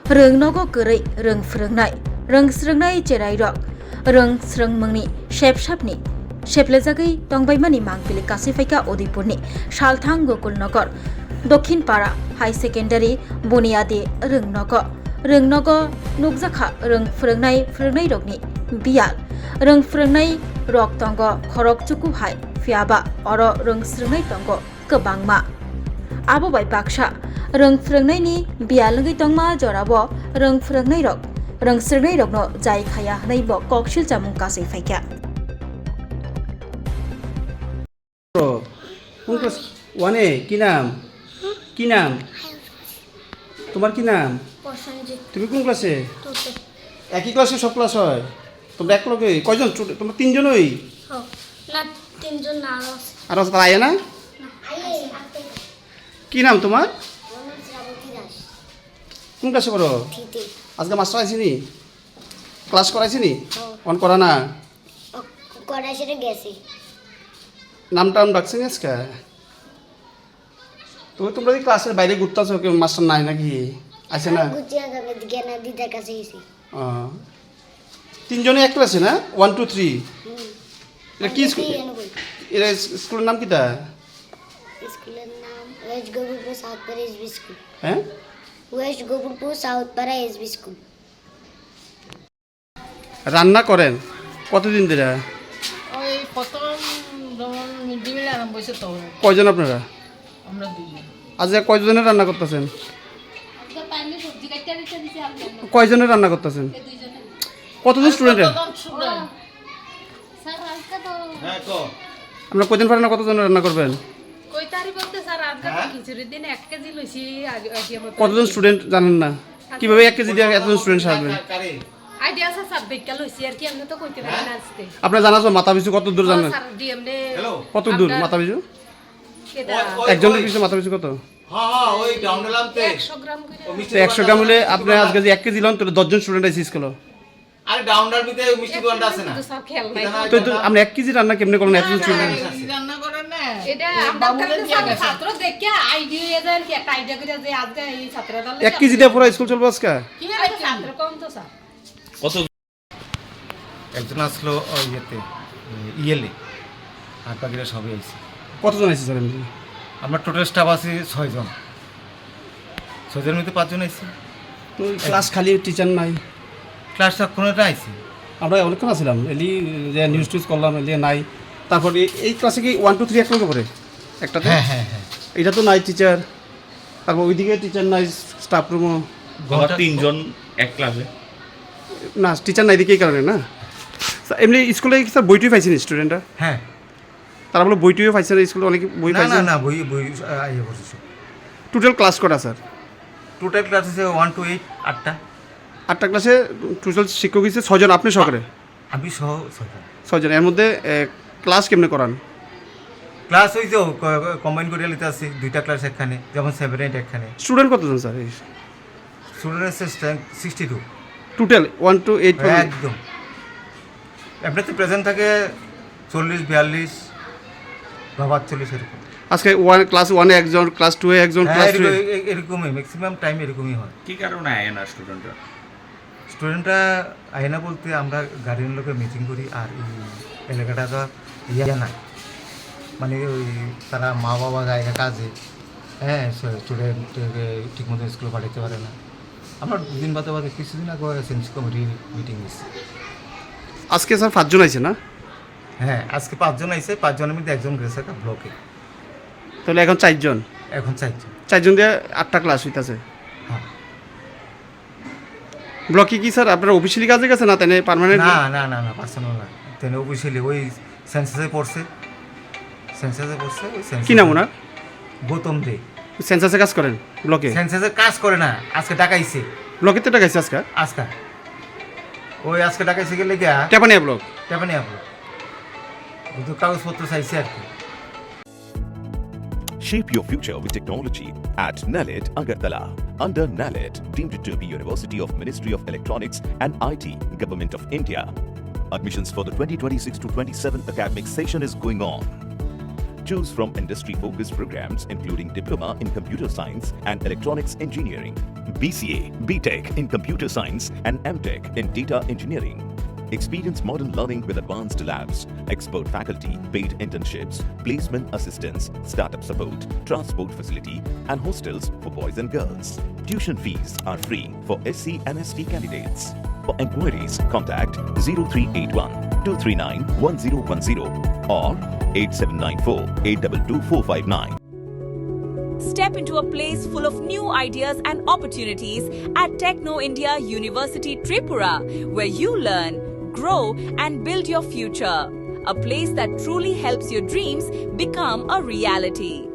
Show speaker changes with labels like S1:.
S1: रोंनोगो गोरै रों फोरोंनाय रोंस्रोंनाय जेराय रक रोंस्रोंमोंनि शेपशापनि शेपलेजागै दंबायमानि मांपिलि कासिफाइका उदयपुरनि सालथां गोकुलनगर दक्षिणपाड़ा हाई सेकेन्डारि बुनियादी रोंनोगो नुकजाखा रों फोरोंनाय रकनि बियाल रों फोरोंनाय रक दंग खरक चुकु हाय फियाबा अर रोंस्रोंनाय दंग गोबांमा आबो बाय बाक्सा रों फोरोंनायनि बियालंगै दंमा जराबो रों फोरोंनाय रक रोंस्रोंनाय रकनो जाय खाया हनैबो ककशिल जामुं कासै फाइका
S2: কোন ক্লাস ওয়ানে কি নাম কি নাম তোমার কি নাম
S3: প্রসেনজিৎ
S2: তুমি কোন ক্লাসে
S3: তুতে
S2: একই ক্লাসে সব ক্লাস হয় তোমরা এক লগে কয়জন তোমরা তিনজনই
S3: হো না তিনজন না
S2: আর তারা আয় না কি নাম তোমার কোন ক্লাসে পড়ো
S3: থিতে
S2: আজকে মাস্টার আইছিনি ক্লাস করাইছিনি অন করা না
S3: করাইছে গেছি
S2: নাম টাম ডাকছিনি আজকে তোমরা কি ক্লাসের বাইরে ঘুরতেছো কেউ মাস্টার নাই নাকি আছে না
S3: গুজিয়া যাবে জ্ঞান দিদার কাছে গেছি
S2: তিনজনে এক ক্লাসে না 1 2 3 এটা কি স্কুল এটা স্কুলের নাম কিটা
S3: স্কুলের নাম ওয়েস্ট গোবরপুর সাউথ পাড়া এসবি স্কুল
S2: হ্যাঁ
S3: ওয়েস্ট গোবরপুর সাউথ পাড়া এসবি স্কুল
S2: রান্না করেন কতদিন ধরে
S4: ওই প্রথম যেমন মিড ডে মিল আরম্ভ হয়েছে তো
S2: কয়জন আপনারা
S4: আমরা দুইজন
S2: আজকে কয়জনের রান্না করতেছেন কয়জনের রান্না করতেছেন কতজন স্টুডেন্টের আপনারা কয়দিন পরে না কতজনের রান্না করবেন
S4: কইতারি বলতে স্যার আজকে খিচুড়ির দিন 1 কেজি লইছি আইডিয়া মতো
S2: কতজন স্টুডেন্ট জানেন না কিভাবে 1 কেজি দিয়ে এতজন স্টুডেন্ট সারবেন
S4: আইডিয়া স্যার সব বেকা লইছি আর কি আমরা তো কইতে পারি না আজকে
S2: আপনারা জানা আছে মাথা পিছু কত দূর জানেন
S4: স্যার ডিএমডে
S2: কত দূর মাথা পিছু একজনের পিছু মাথা পিছু কত
S5: হ্যাঁ ওই ডাউনলামতে
S4: 100 গ্রাম করে
S2: তো 100 গ্রাম হলে আপনি আজকে যে 1 কেজি লন তাহলে 10 জন স্টুডেন্ট আইসি স্কুলে
S5: আরে ডাউনলার ভিতরে মিষ্টি দোকানটা আছে না
S4: তো সব খেয়াল নাই
S2: তো আপনি 1 কেজি রান্না কেমনে করলেন এতজন স্টুডেন্ট
S4: রান্না করেন না এটা আমরা কাছে ছাত্র দেখে আইডিয়া দেন কি একটা আইডিয়া করে যে আজকে এই ছাত্ররা
S2: 1 কেজি দিয়ে পুরো স্কুল চলবে আজকে
S4: কি হয় ছাত্র কম তো স্যার
S5: একজন আসলো ওই ইয়েতে ইয়েলে আর বাকিরা সবই আইছে
S2: কতজন আইসি স্যার এমনি
S5: আমরা টোটাল স্টাফ আছি 6 জন 6 জনের মধ্যে 5 জন আইছে
S2: তো ক্লাস খালি টিচার নাই
S5: ক্লাস কোনটা আইছে
S2: আমরা অনেকক্ষণ আসছিলাম এলি যে নিউজ টিউজ করলাম এলি নাই তারপর এই ক্লাসে কি 1 2 3 একসঙ্গে পড়ে একটা
S5: হ্যাঁ হ্যাঁ হ্যাঁ
S2: এটা তো নাই টিচার তারপর ওইদিকে টিচার নাই স্টাফ রুমও
S6: আমার তিনজন এক ক্লাসে
S2: না টিচার নাই দিকে এই কারণে না স্যার, এমনি স্কুলে স্যার বইটুই পাইছেন স্টুডেন্টরা
S5: হ্যাঁ
S2: তারা বলে বইটুইও পাইছে না স্কুলে অনেক বই
S5: না না
S2: পাইছে
S5: না বই বই আইয়ে বসেছে
S2: টোটাল ক্লাস করা স্যার
S5: টোটাল ক্লাস আছে 1 to 8 8টা
S2: 8টা ক্লাসে টোটাল শিক্ষক হিসেবে 6 জন আপনি সহকারে
S5: আমি সহ 6 জন
S2: 6 জন এর মধ্যে ক্লাস কেমনে করান
S5: ক্লাস হই তো কম্বাইন করে লিতে আছে দুইটা ক্লাস এখানে যেমন 7 8 এখানে
S2: স্টুডেন্ট কতজন sir
S5: students strength 62
S2: total 1 to 8
S5: একদম এমনিতে প্রেজেন্ট থাকে 40 42 বা 42 এরকম
S2: আজকে ক্লাস 1 এ একজন ক্লাস 2 এ একজন ক্লাস 3
S5: এরকমই ম্যাক্সিমাম টাইম এরকমই হয়
S6: কি কারণে আয় না স্টুডেন্টরা
S5: স্টুডেন্টরা আয় না বলতে আমরা গার্ডিয়ান লোকে মিটিং করি আর এই এলাকাটা তো ইয়া না মানে ওই তারা মা বাবা জায়গা কাজে হ্যাঁ স্টুডেন্ট ঠিক মতো স্কুলে পাঠাতে পারে না আমরা দুদিন বাদে বাদে কিছুদিন আগে সেন্স কমিটি মিটিং দিচ্ছি
S2: আজকে স্যার 5 জন আইছে না
S5: হ্যাঁ আজকে 5 জন আইছে 5 জনের মধ্যে একজন গেছে একটা ব্লকে
S2: তাহলে এখন 4 জন
S5: এখন 4 জন
S2: 4 জন দিয়ে 8টা ক্লাস হইতাছে
S5: হ্যাঁ
S2: ব্লকে কি স্যার আপনারা অফিসিয়ালি কাজে গেছে না তাই পার্মানেন্ট
S5: না না না না পার্সোনাল না তেন অফিসিয়ালি ওই সেন্সাসে পড়ছে ওই
S2: কি নাম ওনার
S5: গৌতম দে
S2: সেন্সাসে কাজ করেন ব্লকে
S5: সেন্সাসে কাজ করে না আজকে ডাকাইছে
S2: ব্লকে তো টাকাইছে আজকে
S5: আজকে ওই আজকে ডাকাইছে গেলে গিয়া
S2: টেপানিয়া ব্লক
S5: টেপানি আপলো কিন্তু কাগজপত্র চাইছে আর কি
S7: Shape your future with technology at NALED Agartala. Under NALED, deemed to be University of Ministry of Electronics and IT, Government of India. Admissions for the 2026 to 27 academic session is going on. Choose from industry-focused programs including Diploma in Computer Science and Electronics Engineering, BCA, BTech in Computer Science and MTech in Data Engineering. Experience modern learning with advanced labs, expert faculty, paid internships, placement assistance, startup support, transport facility, and hostels for boys and girls. Tuition fees are free for SC and ST candidates. For enquiries, contact 0381 239 1010 or 8794 822 459.
S8: Step into a place full of new ideas and opportunities at Techno India University Tripura, where you learn, grow, and build your future. A place that truly helps your dreams become a reality.